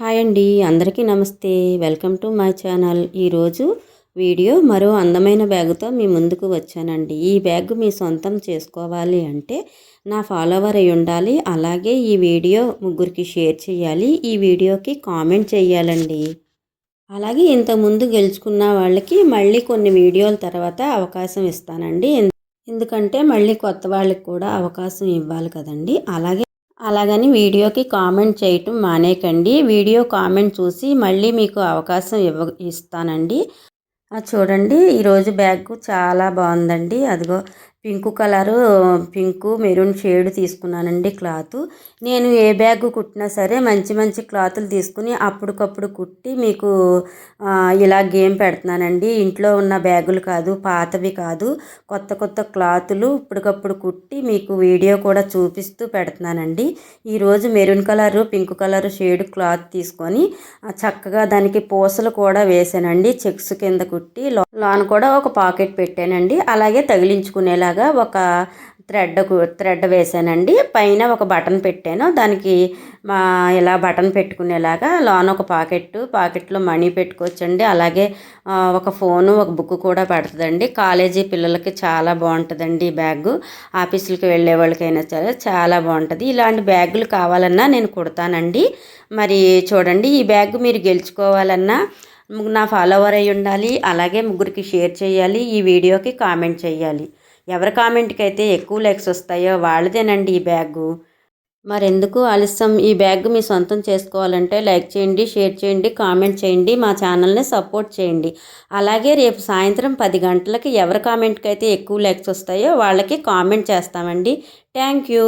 Hi అండి, అందరికీ నమస్తే. Welcome to my channel. ఈరోజు వీడియో మరో అందమైన బ్యాగుతో మీ ముందుకు వచ్చానండి. ఈ బ్యాగ్ మీ సొంతం చేసుకోవాలి అంటే నా ఫాలోవర్ అయి ఉండాలి. అలాగే ఈ వీడియో ముగ్గురికి షేర్ చేయాలి. ఈ వీడియోకి కామెంట్ చేయాలండి. అలాగే ఇంతకుముందు గెలుచుకున్న వాళ్ళకి మళ్ళీ కొన్ని వీడియోల తర్వాత అవకాశం ఇస్తానండి. ఎందుకంటే మళ్ళీ కొత్త వాళ్ళకి కూడా అవకాశం ఇవ్వాలి కదండి. అలాగని వీడియోకి కామెంట్ చేయటం మానేకండి. వీడియో కామెంట్ చూసి మళ్ళీ మీకు అవకాశం ఇస్తానండి. చూడండి, ఈరోజు బ్యాగ్ చాలా బాగుందండి. అదిగో పింకు మెరూన్ షేడ్ తీసుకున్నానండి క్లాత్. నేను ఏ బ్యాగ్ కుట్టినా సరే మంచి మంచి క్లాతులు తీసుకుని అప్పటికప్పుడు కుట్టి మీకు ఇలా గేమ్ పెడుతున్నానండి. ఇంట్లో ఉన్న బ్యాగులు కాదు, పాతవి కాదు, కొత్త కొత్త క్లాతులు ఇప్పటికప్పుడు కుట్టి మీకు వీడియో కూడా చూపిస్తూ పెడుతున్నానండి. ఈరోజు maroon colour pink colour shade cloth తీసుకొని చక్కగా దానికి పూసలు కూడా వేసానండి. చెక్స్ కింద కుట్టి లోన కూడా ఒక పాకెట్ పెట్టానండి. అలాగే తగిలించుకునేలాగా ఒక థ్రెడ్ వేసానండి. పైన ఒక బటన్ పెట్టాను. దానికి ఇలా బటన్ పెట్టుకునేలాగా లోన ఒక పాకెట్లో మనీ పెట్టుకోవచ్చండి. అలాగే ఒక ఫోను, ఒక బుక్ కూడా పడుతుందండి. కాలేజీ పిల్లలకి చాలా బాగుంటుందండి ఈ బ్యాగు. ఆఫీసులకి వెళ్ళే వాళ్ళకైనా సరే చాలా బాగుంటుంది. ఇలాంటి బ్యాగులు కావాలన్నా నేను కుడతానండి. మరి చూడండి, ఈ బ్యాగ్ మీరు గెలుచుకోవాలన్నా నా ఫాలోవర్ అయి ఉండాలి. అలాగే ముగ్గురికి షేర్ చేయాలి. ఈ వీడియోకి కామెంట్ చేయాలి. ఎవరి కామెంట్కి అయితే ఎక్కువ లైక్స్ వస్తాయో వాళ్ళదేనండి ఈ బ్యాగు. మరెందుకు ఆలస్యం? ఈ బ్యాగ్ మీ సొంతం చేసుకోవాలంటే లైక్ చేయండి, షేర్ చేయండి, కామెంట్ చేయండి, మా ఛానల్ని సపోర్ట్ చేయండి. అలాగే రేపు సాయంత్రం 10 గంటలకి ఎవరి కామెంట్కి అయితే ఎక్కువ లైక్స్ వస్తాయో వాళ్ళకి కామెంట్ చేస్తామండి. Thank you.